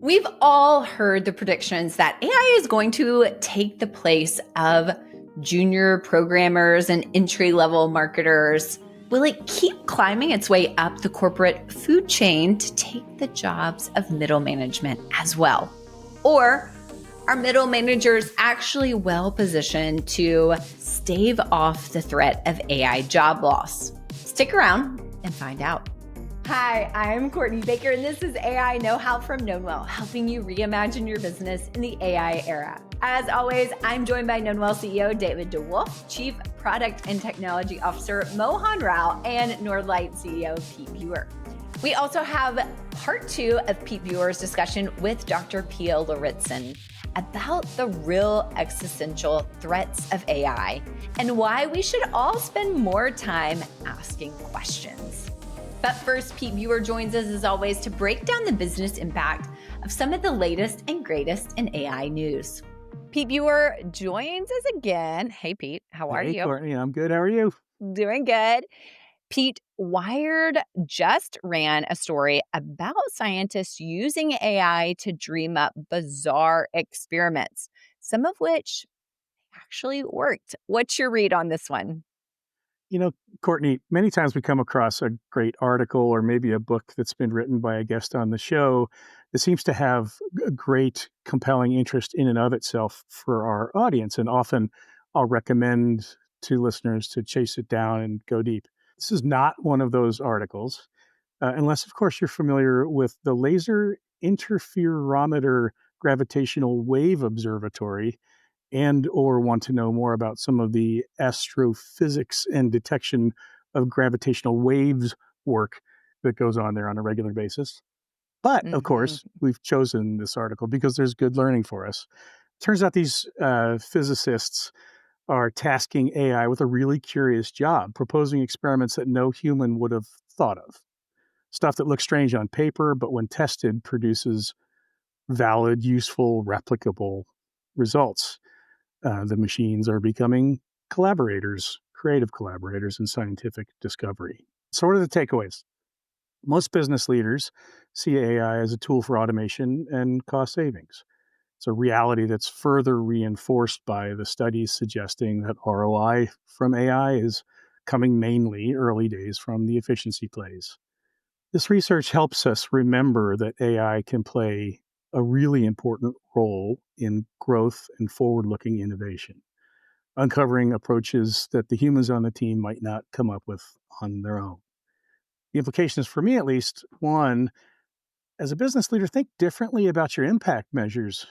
We've all heard the predictions that AI is going to take the place of junior programmers and entry-level marketers. Will it keep climbing its way up the corporate food chain to take the jobs of middle management as well? Or are middle managers actually well positioned to stave off the threat of AI job loss? Stick around and find out. Hi, I'm Courtney Baker, and this is AI Know-How from Knownwell, helping you reimagine your business in the AI era. As always, I'm joined by Knownwell CEO David DeWolf, Chief Product and Technology Officer Mohan, and Nordlight CEO Pete Buer. We also have part 2 of Pete Buer's discussion with Dr. Pia Lauritzen about the real existential threats of AI and why we should all spend more time asking questions. But first, Pete Buer joins us as always to break down the business impact of some of the latest and greatest in AI news. Pete Buer joins us again. Hey, Pete, how are you? Hey, Courtney, I'm good. How are you? Doing good. Pete, Wired just ran a story about scientists using AI to dream up bizarre experiments, some of which actually worked. What's your read on this one? You know, Courtney, many times we come across a great article or maybe a book that's been written by a guest on the show that seems to have a great, compelling interest in and of itself for our audience. And often I'll recommend to listeners to chase it down and go deep. This is not one of those articles, unless, of course, you're familiar with the Laser Interferometer Gravitational Wave Observatory and or want to know more about some of the astrophysics and detection of gravitational waves work that goes on there on a regular basis. But, of course, we've chosen this article because there's good learning for us. Turns out these physicists are tasking AI with a really curious job, proposing experiments that no human would have thought of. Stuff that looks strange on paper, but when tested produces valid, useful, replicable results. The machines are becoming collaborators, creative collaborators in scientific discovery. So what are the takeaways? Most business leaders see AI as a tool for automation and cost savings. It's a reality that's further reinforced by the studies suggesting that ROI from AI is coming mainly early days from the efficiency plays. This research helps us remember that AI can play a really important role in growth and forward-looking innovation, uncovering approaches that the humans on the team might not come up with on their own. The implications for me, at least, one, as a business leader, think differently about your impact measures.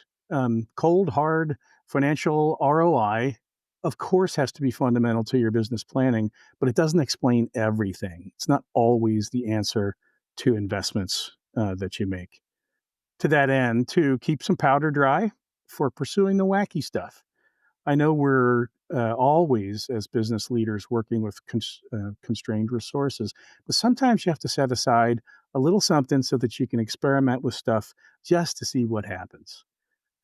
Cold, hard financial ROI, of course, has to be fundamental to your business planning, but it doesn't explain everything. It's not always the answer to investments that you make. To that end, to keep some powder dry for pursuing the wacky stuff. I know we're always, as business leaders, working with constrained resources, but sometimes you have to set aside a little something so that you can experiment with stuff just to see what happens.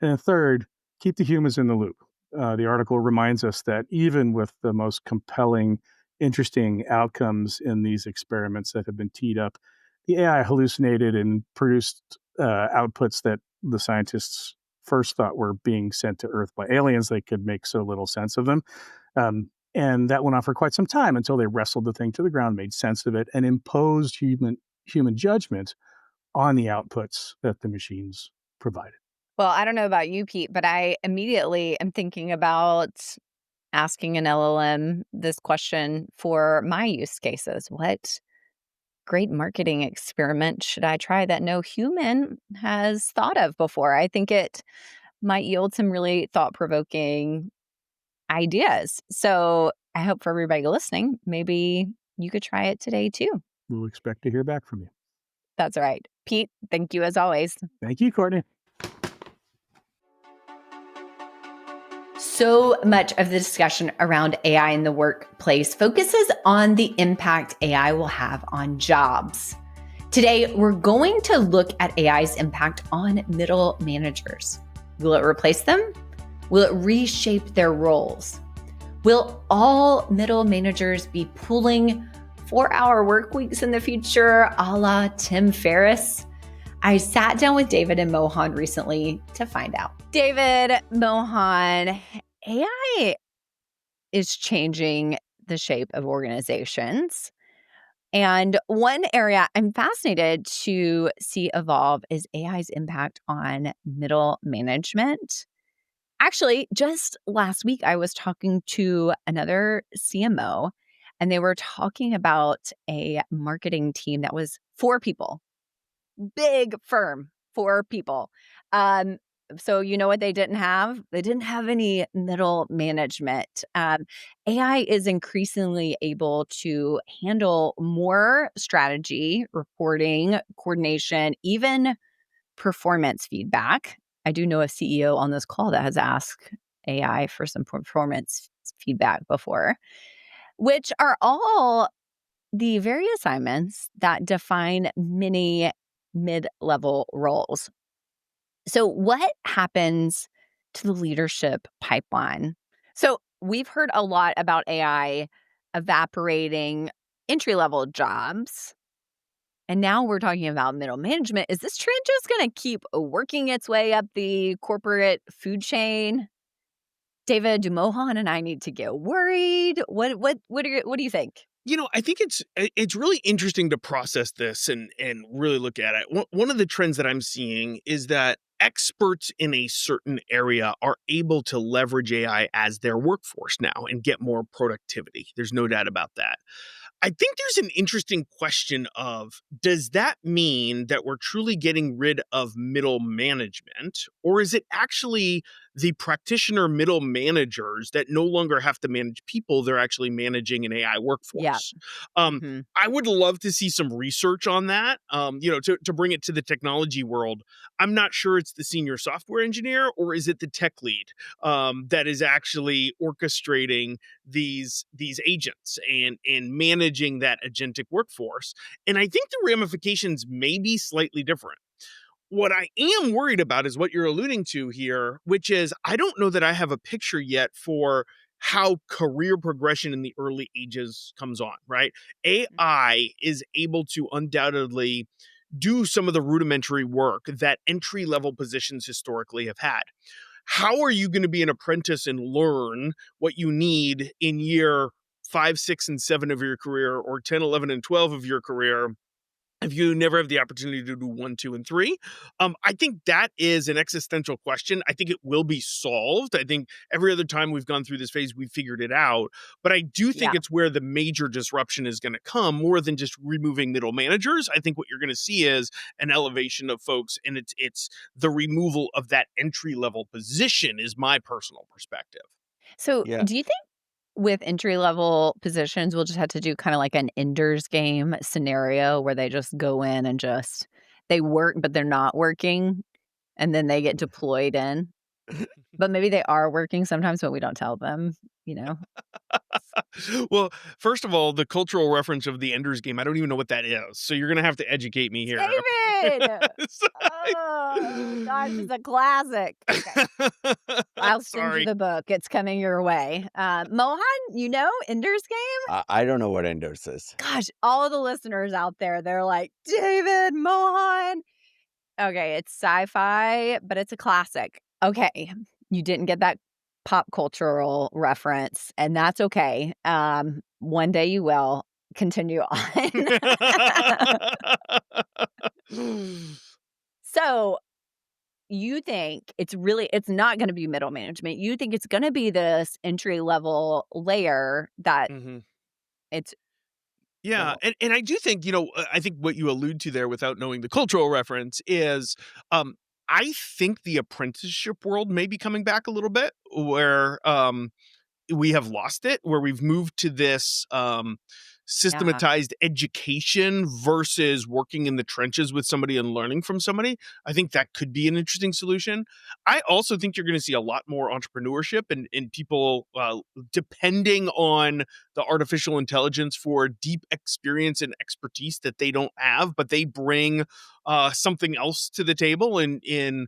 And then third, keep the humans in the loop. The article reminds us that even with the most compelling, interesting outcomes in these experiments that have been teed up, the AI hallucinated and produced outputs that the scientists first thought were being sent to Earth by aliens. They could make so little sense of them. And that went on for quite some time until they wrestled the thing to the ground, made sense of it, and imposed human judgment on the outputs that the machines provided. Well, I don't know about you, Pete, but I immediately am thinking about asking an LLM this question for my use cases. What great marketing experiment should I try that no human has thought of before? I think it might yield some really thought-provoking ideas. So I hope for everybody listening, maybe you could try it today too. We'll expect to hear back from you. That's right. Pete, thank you as always. Thank you, Courtney. So much of the discussion around AI in the workplace focuses on the impact AI will have on jobs. Today, we're going to look at AI's impact on middle managers. Will it replace them? Will it reshape their roles? Will all middle managers be pulling 4-hour work weeks in the future, a la Tim Ferriss? I sat down with David and Mohan recently to find out. David, Mohan, AI is changing the shape of organizations. And one area I'm fascinated to see evolve is AI's impact on middle management. Actually, just last week, I was talking to another CMO, and they were talking about a marketing team that was 4 people, big firm, 4 people. Um, so you know what they didn't have? They didn't have any middle management. AI is increasingly able to handle more strategy, reporting, coordination, even performance feedback. I do know a CEO on this call that has asked AI for some performance feedback before, which are all the very assignments that define many mid-level roles. So what happens to the leadership pipeline? So we've heard a lot about AI evaporating entry-level jobs. And now we're talking about middle management. Is this trend just going to keep working its way up the corporate food chain? David, do Mohan and I need to get worried? What do you think? I think it's really interesting to process this and really look at it. One of the trends that I'm seeing is that experts in a certain area are able to leverage AI as their workforce now and get more productivity. There's no doubt about that. I think there's an interesting question of, does that mean that we're truly getting rid of middle management, or is it actually the practitioner middle managers that no longer have to manage people, they're actually managing an AI Yeah. workforce? Hmm. I would love to see some research on that, to bring it to the technology world. I'm not sure it's the senior software engineer or is it the tech lead that is actually orchestrating these agents and managing that agentic workforce. And I think the ramifications may be slightly different. What I am worried about is what you're alluding to here, which is I don't know that I have a picture yet for how career progression in the early ages comes on, right? AI is able to undoubtedly do some of the rudimentary work that entry level positions historically have had. How are you going to be an apprentice and learn what you need in year 5, 6, and 7 of your career, or 10, 11, and 12 of your career, if you never have the opportunity to do 1, 2, and 3? I think that is an existential question. I think it will be solved. I think every other time we've gone through this phase, we've figured it out. But I do think Yeah. it's where the major disruption is going to come, more than just removing middle managers. I think what you're going to see is an elevation of folks, and it's the removal of that entry level position is my personal perspective. So Yeah. do you think with entry level positions, we'll just have to do kind of like an Ender's Game scenario where they just go in and they work, but they're not working, and then they get deployed in. But maybe they are working sometimes, but we don't tell them, you know? Well, first of all, the cultural reference of the Ender's Game, I don't even know what that is. So you're going to have to educate me here. David! So Oh, gosh, it's a classic. Okay. I'll send you Sorry. the book. It's coming your way. Mohan, you know Ender's Game? I don't know what Endos is. Gosh, all of the listeners out there, they're like, David, Mohan. Okay, it's sci-fi, but it's a classic. Okay, you didn't get that pop cultural reference, and that's okay. One day you will. Continue on. So you think it's not going to be middle management. You think it's going to be this entry level layer that Mhm. it's Yeah, well, and I do think, I think what you allude to there without knowing the cultural reference is, I think the apprenticeship world may be coming back a little bit, where we have lost it, where we've moved to this yeah. systematized education versus working in the trenches with somebody and learning from somebody. I think that could be an interesting solution. I also think you're going to see a lot more entrepreneurship and people depending on the artificial intelligence for deep experience and expertise that they don't have, but they bring something else to the table in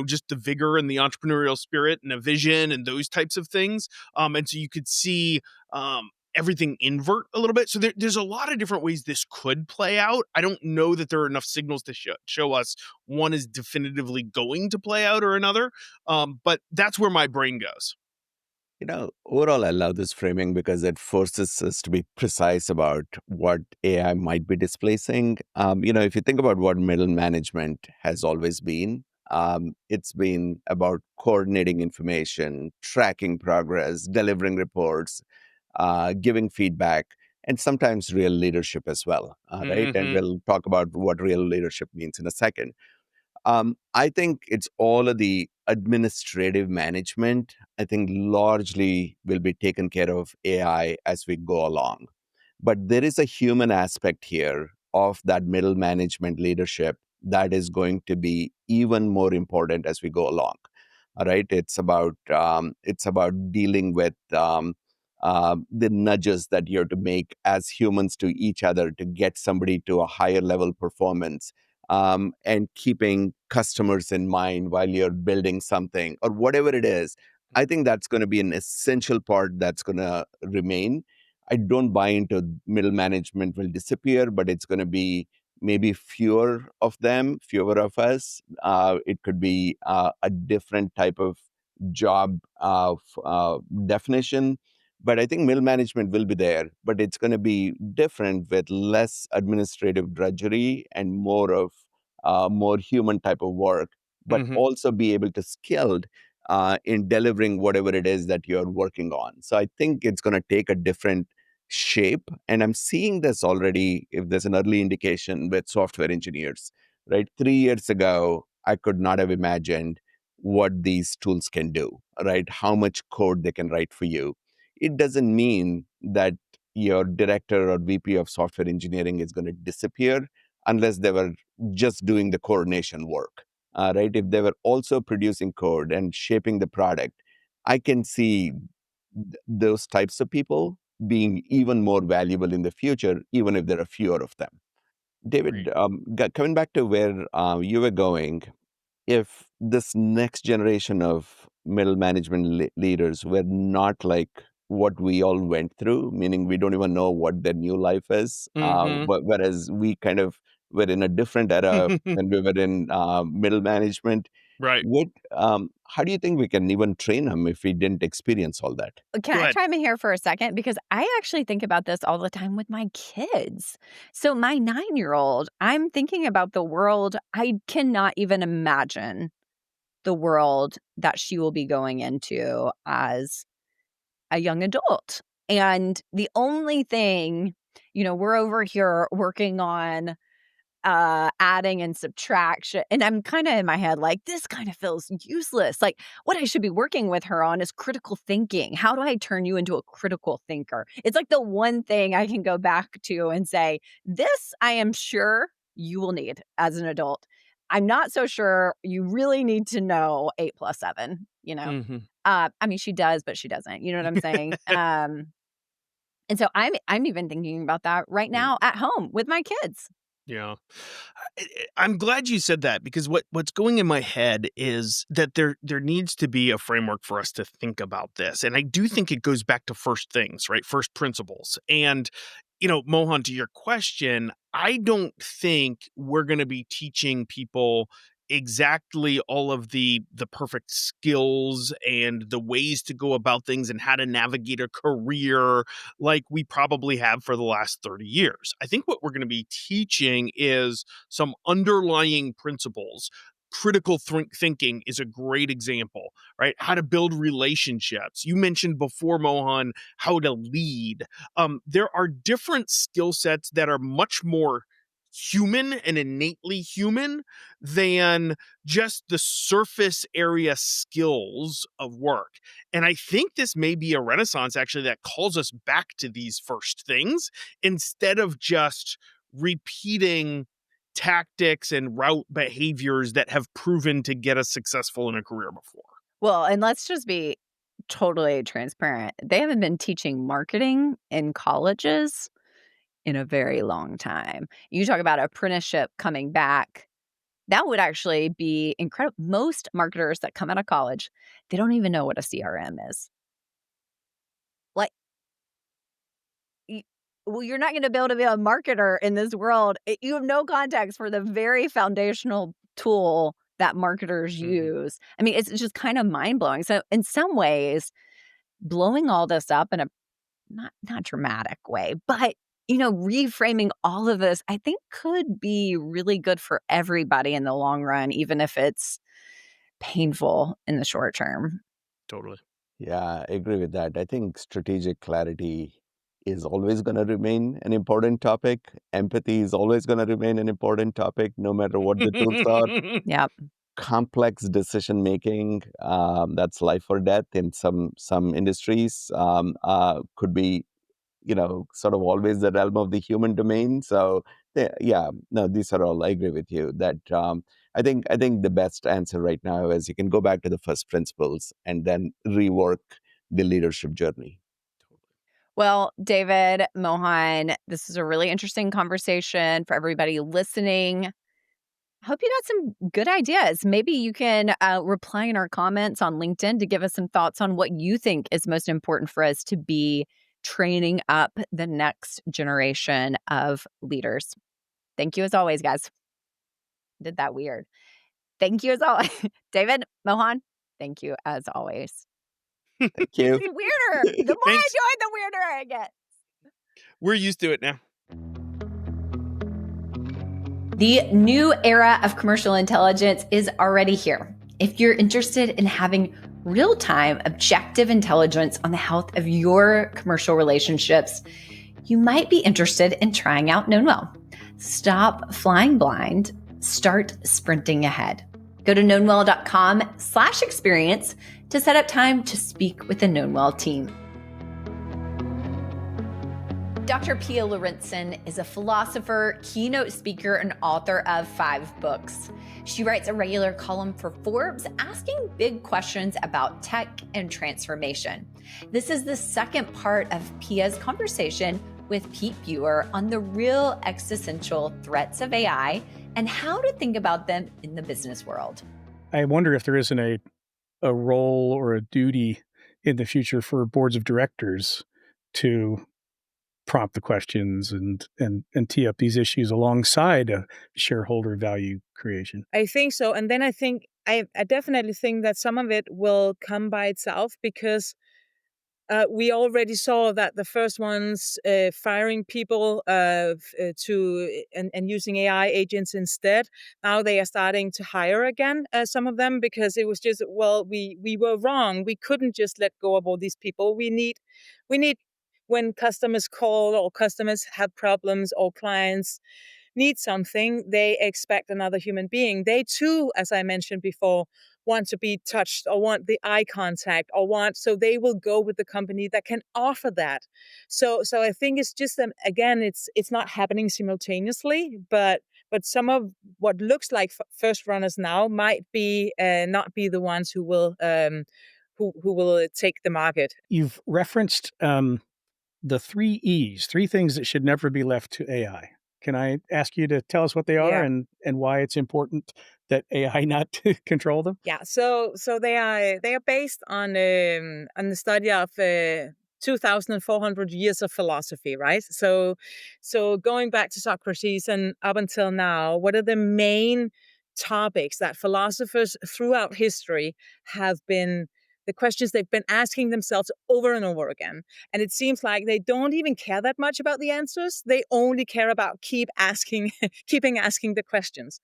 just the vigor and the entrepreneurial spirit and a vision and those types of things. And so you could see everything invert a little bit. So there's a lot of different ways this could play out. I don't know that there are enough signals to show us one is definitively going to play out or another. But that's where my brain goes. Overall, I love this framing because it forces us to be precise about what AI might be displacing. If you think about what middle management has always been, it's been about coordinating information, tracking progress, delivering reports, giving feedback, and sometimes real leadership as well, right? And Hmm. we'll talk about what real leadership means in a second. I think it's all of the administrative management, I think largely will be taken care of AI as we go along. But there is a human aspect here of that middle management leadership that is going to be even more important as we go along. All right, it's about dealing with the nudges that you're to make as humans to each other to get somebody to a higher level performance, and keeping customers in mind while you're building something or whatever it is. I think that's going to be an essential part that's going to remain. I don't buy into middle management will disappear, but it's going to be maybe fewer of them, fewer of us. It could be a different type of job definition. But I think middle management will be there, but it's going to be different with less administrative drudgery and more human type of work, but Hmm. also be able to skilled in delivering whatever it is that you're working on. So I think it's going to take a different shape. And I'm seeing this already, if there's an early indication with software engineers, right? 3 years ago, I could not have imagined what these tools can do, right? How much code they can write for you. It doesn't mean that your director or VP of software engineering is going to disappear unless they were just doing the coordination work, right? If they were also producing code and shaping the product, I can see those types of people being even more valuable in the future, even if there are fewer of them. Great. David, coming back to where you were going, if this next generation of middle management leaders were not like what we all went through, meaning we don't even know what their new life is, Hmm. whereas we kind of were in a different era when we were in middle management, Right. how do you think we can even train them if we didn't experience all that? Can Go I ahead. chime in here for a second? Because I actually think about this all the time with my kids. So, my 9-year-old, I'm thinking about the world. I cannot even imagine the world that she will be going into as a young adult. And the only thing, we're over here working on adding and subtraction. And I'm kind of in my head like, this kind of feels useless. Like, what I should be working with her on is critical thinking. How do I turn you into a critical thinker? It's like the one thing I can go back to and say, this I am sure you will need as an adult. I'm not so sure you really need to know 8 plus 7. Hmm. I mean, she does, but she doesn't. You know what I'm saying? And so I'm even thinking about that right Mm. now at home with my kids. Yeah. I'm glad you said that because what's going in my head is that there needs to be a framework for us to think about this. And I do think it goes back to first things, right? First principles. And Mohan, to your question, I don't think we're going to be teaching people exactly all of the perfect skills and the ways to go about things and how to navigate a career like we probably have for the last 30 years. I think what we're going to be teaching is some underlying principles. Critical thinking is a great example, right? How to build relationships. You mentioned before, Mohan, how to lead. There are different skill sets that are much more human and innately human than just the surface area skills of work. And I think this may be a renaissance actually that calls us back to these first things instead of just repeating tactics and route behaviors that have proven to get us successful in a career before. Well, and let's just be totally transparent. They haven't been teaching marketing in colleges in a very long time. You talk about apprenticeship coming back. That would actually be incredible. Most marketers that come out of college, they don't even know what a CRM is. Like, well, you're not going to be able to be a marketer in this world. You have no context for the very foundational tool that marketers use. I mean, it's just kind of mind blowing. So in some ways, blowing all this up in a not dramatic way, but reframing all of this, I think could be really good for everybody in the long run, even if it's painful in the short term. Totally. Yeah, I agree with that. I think strategic clarity is always going to remain an important topic. Empathy is always going to remain an important topic, no matter what the tools are. Yep. Complex decision making, that's life or death in some industries, could be, sort of always the realm of the human domain. So no, these are all, I agree with you that I think the best answer right now is you can go back to the first principles and then rework the leadership journey. Well, David, Mohan, this is a really interesting conversation for everybody listening. Hope you got some good ideas. Maybe you can reply in our comments on LinkedIn to give us some thoughts on what you think is most important for us to be training up the next generation of leaders. Thank you as always, guys. Did that weird. Thank you as always. David, Mohan, thank you as always. Thank you. It's weirder. The more I Thanks. join, the weirder I get. We're used to it now. The new era of commercial intelligence is already here. If you're interested in having real-time objective intelligence on the health of your commercial relationships, you might be interested in trying out Knownwell. Stop flying blind, start sprinting ahead. Go to knownwell.com/experience to set up time to speak with the Knownwell team. Dr. Pia Lauritzen is a philosopher, keynote speaker, and author of 5 books. She writes a regular column for Forbes asking big questions about tech and transformation. This is the second part of Pia's conversation with Pete Buer on the real existential threats of AI and how to think about them in the business world. I wonder if there isn't a role or a duty in the future for boards of directors to prompt the questions and tee up these issues alongside shareholder value creation. I think so. And then I definitely think that some of it will come by itself because we already saw that the first ones firing people and using AI agents instead. Now they are starting to hire again, some of them, because it was just, we were wrong. We couldn't just let go of all these people. We need when customers call or customers have problems or clients need something, they expect another human being. They too, as I mentioned before, want to be touched or want the eye contact so they will go with the company that can offer that. So I think it's just again, it's not happening simultaneously, but some of what looks like first runners now might be not be the ones who will take the market. You've referenced the 3 E's, 3 things that should never be left to AI. Can I ask you to tell us what they are and why it's important that AI not to control them? Yeah, so they are based on the study of 2,400 years of philosophy, right? So going back to Socrates and up until now, what are the main topics that philosophers throughout history have been the questions they've been asking themselves over and over again? And it seems like they don't even care that much about the answers. They only care about keeping asking the questions.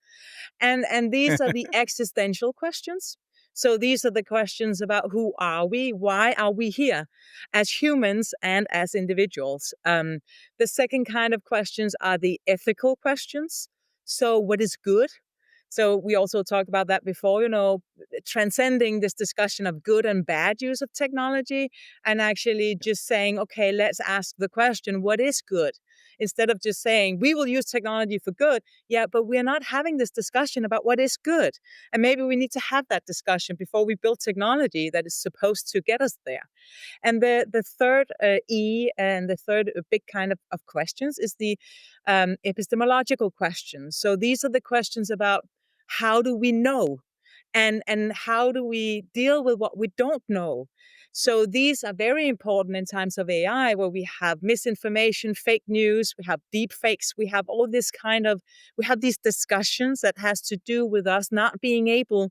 And these are the existential questions. So these are the questions about who are we? Why are we here as humans and as individuals? The second kind of questions are the ethical questions. So what is good? So we also talked about that before, transcending this discussion of good and bad use of technology and actually just saying, okay, let's ask the question, what is good? Instead of just saying, we will use technology for good. Yeah, but we're not having this discussion about what is good. And maybe we need to have that discussion before we build technology that is supposed to get us there. And the third E and the third big kind of questions is the epistemological questions. So these are the questions about how do we know? And how do we deal with what we don't know? So these are very important in times of AI, where we have misinformation, fake news, we have deep fakes, we have all this we have these discussions that has to do with us not being able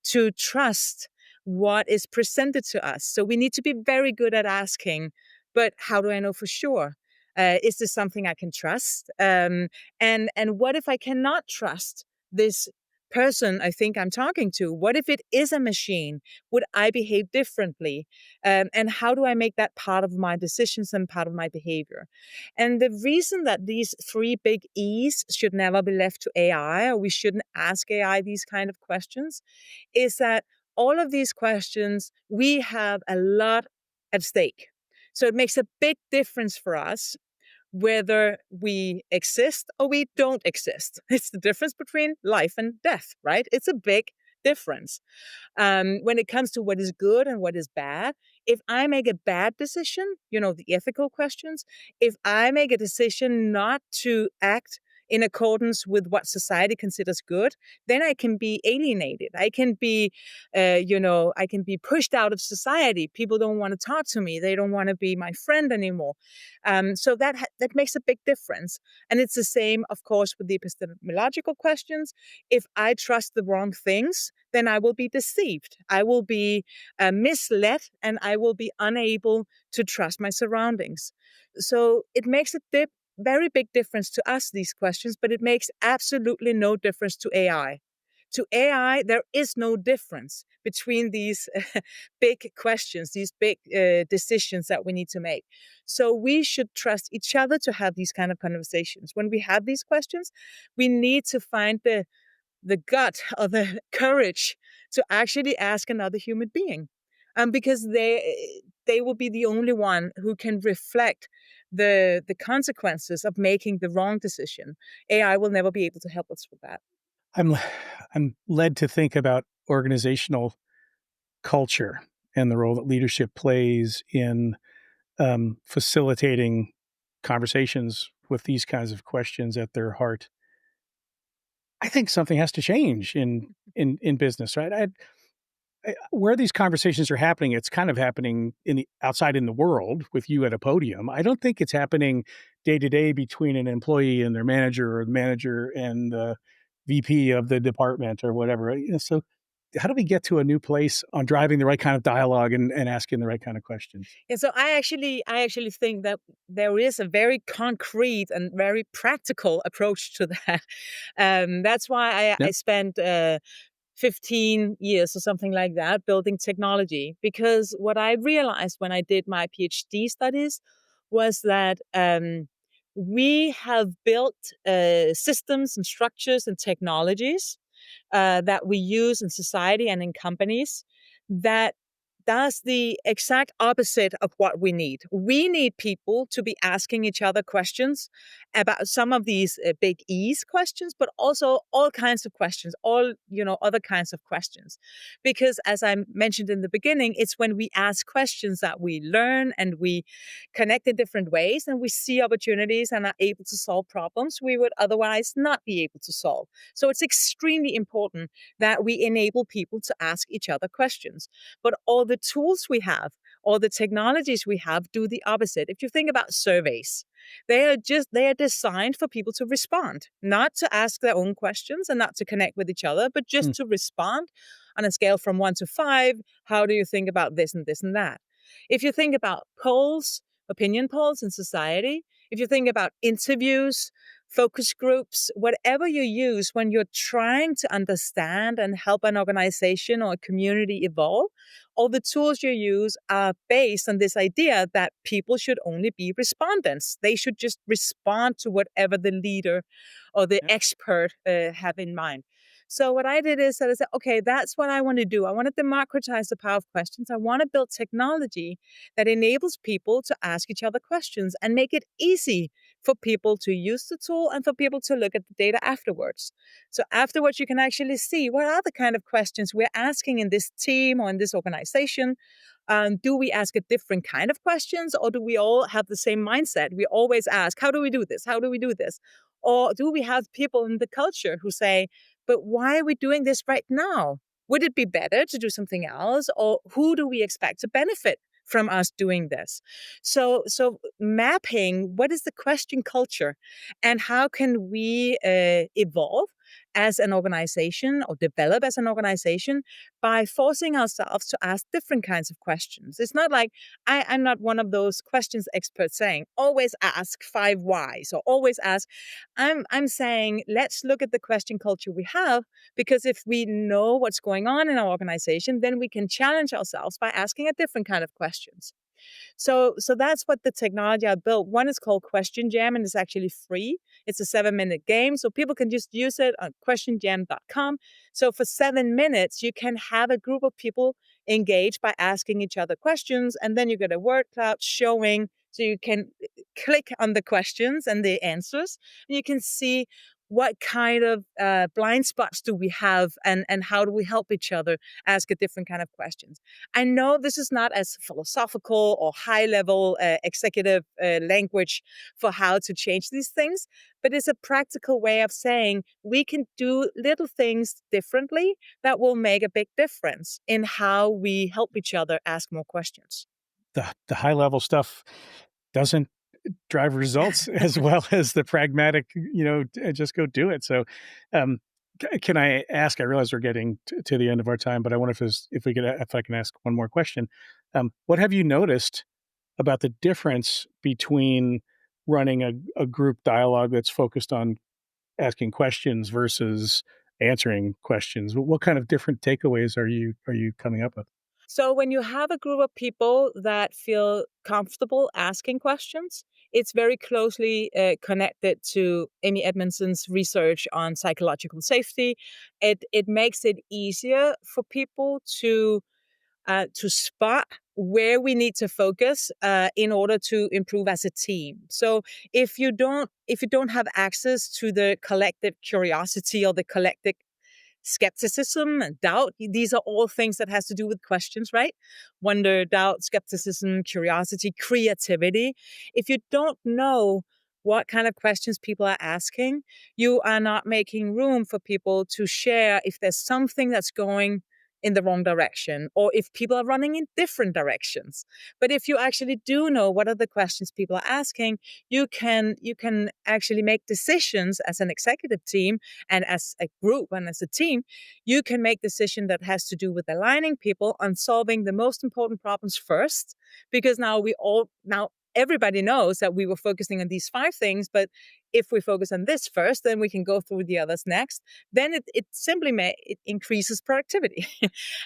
to trust what is presented to us. So we need to be very good at asking, but how do I know for sure? Is this something I can trust? And what if I cannot trust this person I think I'm talking to? What if it is a machine? Would I behave differently? And how do I make that part of my decisions and part of my behavior? And the reason that these three big E's should never be left to AI, or we shouldn't ask AI these kind of questions, is that all of these questions, we have a lot at stake. So it makes a big difference for us whether we exist or we don't exist. It's the difference between life and death, right? It's a big difference. When it comes to what is good and what is bad, if I make a bad decision, the ethical questions, if I make a decision not to act in accordance with what society considers good, then I can be alienated. I can be, I can be pushed out of society. People don't want to talk to me. They don't want to be my friend anymore. So that makes a big difference. And it's the same, of course, with the epistemological questions. If I trust the wrong things, then I will be deceived. I will be misled, and I will be unable to trust my surroundings. So it makes a very big difference to us, these questions, but it makes absolutely no difference to AI. To AI, there is no difference between these big questions, these big decisions that we need to make. So we should trust each other to have these kind of conversations. When we have these questions, we need to find the gut or the courage to actually ask another human being, because they will be the only one who can reflect the consequences of making the wrong decision. AI will never be able to help us with that. I'm led to think about organizational culture and the role that leadership plays in facilitating conversations with these kinds of questions at their heart. I think something has to change in business, right? Where these conversations are happening, it's kind of happening outside in the world with you at a podium. I don't think it's happening day to day between an employee and their manager, or the manager and the VP of the department, or whatever. So how do we get to a new place on driving the right kind of dialogue and asking the right kind of questions? Yeah, so I actually think that there is a very concrete and very practical approach to that. That's why I Yep. spent 15 years or something like that building technology, because what I realized when I did my PhD studies was that we have built systems and structures and technologies that we use in society and in companies that does the exact opposite of what we need. We need people to be asking each other questions about some of these big E's questions, but also all kinds of questions, other kinds of questions. Because as I mentioned in the beginning, it's when we ask questions that we learn and we connect in different ways, and we see opportunities and are able to solve problems we would otherwise not be able to solve. So it's extremely important that we enable people to ask each other questions. But all the tools we have, all the technologies we have do the opposite. If you think about surveys, they are designed for people to respond, not to ask their own questions and not to connect with each other, but just to respond on a scale from 1 to 5. How do you think about this and this and that? If you think about polls, opinion polls in society, if you think about interviews, focus groups, whatever you use when you're trying to understand and help an organization or a community evolve, all the tools you use are based on this idea that people should only be respondents. They should just respond to whatever the leader or the expert have in mind. So what I did is that I said, okay, that's what I want to do. I want to democratize the power of questions. I want to build technology that enables people to ask each other questions and make it easy for people to use the tool and for people to look at the data afterwards. So afterwards, you can actually see what are the kind of questions we're asking in this team or in this organization. Do we ask a different kind of questions, or do we all have the same mindset? We always ask, how do we do this? How do we do this? Or do we have people in the culture who say, but why are we doing this right now? would it be better to do something else? Or who do we expect to benefit from us doing this? So mapping what is the question culture and how can we evolve as an organization or develop as an organization by forcing ourselves to ask different kinds of questions. It's not like I'm not one of those questions experts saying, always ask 5 whys or always ask. I'm saying, let's look at the question culture we have, because if we know what's going on in our organization, then we can challenge ourselves by asking a different kind of questions. So that's what the technology I built. One is called Question Jam, and it's actually free. It's a 7-minute game, so people can just use it on questionjam.com. So for 7 minutes, you can have a group of people engage by asking each other questions, and then you get a word cloud showing, so you can click on the questions and the answers, and you can see what kind of blind spots do we have, and how do we help each other ask a different kind of questions. I know this is not as philosophical or high-level executive language for how to change these things, but it's a practical way of saying we can do little things differently that will make a big difference in how we help each other ask more questions. The high-level stuff doesn't drive results as well as the pragmatic, just go do it. So, can I ask? I realize we're getting to the end of our time, but I wonder if I can ask one more question. What have you noticed about the difference between running a group dialogue that's focused on asking questions versus answering questions? What kind of different takeaways are you coming up with? So when you have a group of people that feel comfortable asking questions, it's very closely connected to Amy Edmondson's research on psychological safety. It makes it easier for people to spot where we need to focus in order to improve as a team. So if you don't have access to the collective curiosity or the collective skepticism and doubt, these are all things that has to do with questions, right? Wonder, doubt, skepticism, curiosity, creativity. If you don't know what kind of questions people are asking, you are not making room for people to share if there's something that's going in the wrong direction, or if people are running in different directions. But if you actually do know what are the questions people are asking, you can actually make decisions as an executive team and as a group and as a team. You can make decisions that has to do with aligning people on solving the most important problems first, because now everybody knows that we were focusing on these 5 things, but if we focus on this first, then we can go through the others next. Then it simply it increases productivity,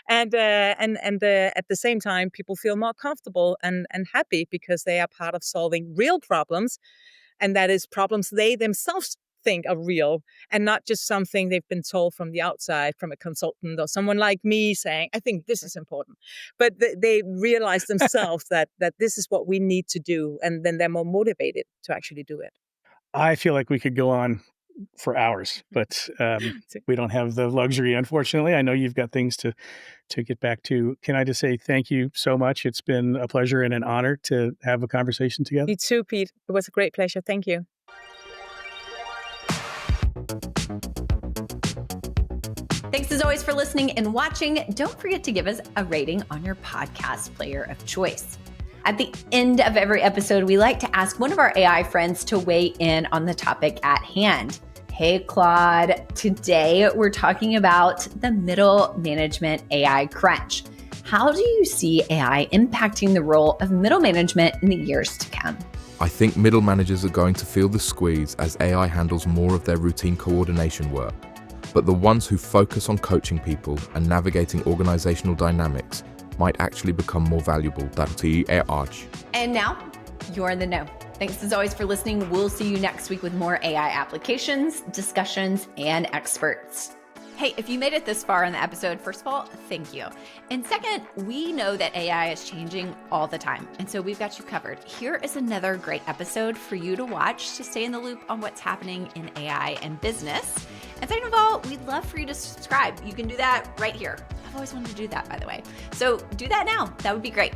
and at the same time, people feel more comfortable and happy because they are part of solving real problems, and that is problems they themselves think are real and not just something they've been told from the outside, from a consultant or someone like me saying, I think this is important. But they realize themselves that this is what we need to do. And then they're more motivated to actually do it. I feel like we could go on for hours, but we don't have the luxury, unfortunately. I know you've got things to get back to. Can I just say thank you so much? It's been a pleasure and an honor to have a conversation together. You too, Pete. It was a great pleasure. Thank you. Thanks as always for listening and watching. Don't forget to give us a rating on your podcast player of choice. At the end of every episode, we like to ask one of our AI friends to weigh in on the topic at hand. Hey, Claude. Today, we're talking about the middle management AI crunch. How do you see AI impacting the role of middle management in the years to come? I think middle managers are going to feel the squeeze as AI handles more of their routine coordination work. But the ones who focus on coaching people and navigating organizational dynamics might actually become more valuable. And now, you're in the know. Thanks as always for listening. We'll see you next week with more AI applications, discussions, and experts. Hey, if you made it this far in the episode, first of all, thank you. And second, we know that AI is changing all the time, and so we've got you covered. Here is another great episode for you to watch to stay in the loop on what's happening in AI and business. And second of all, we'd love for you to subscribe. You can do that right here. I've always wanted to do that, by the way. So do that now. That would be great.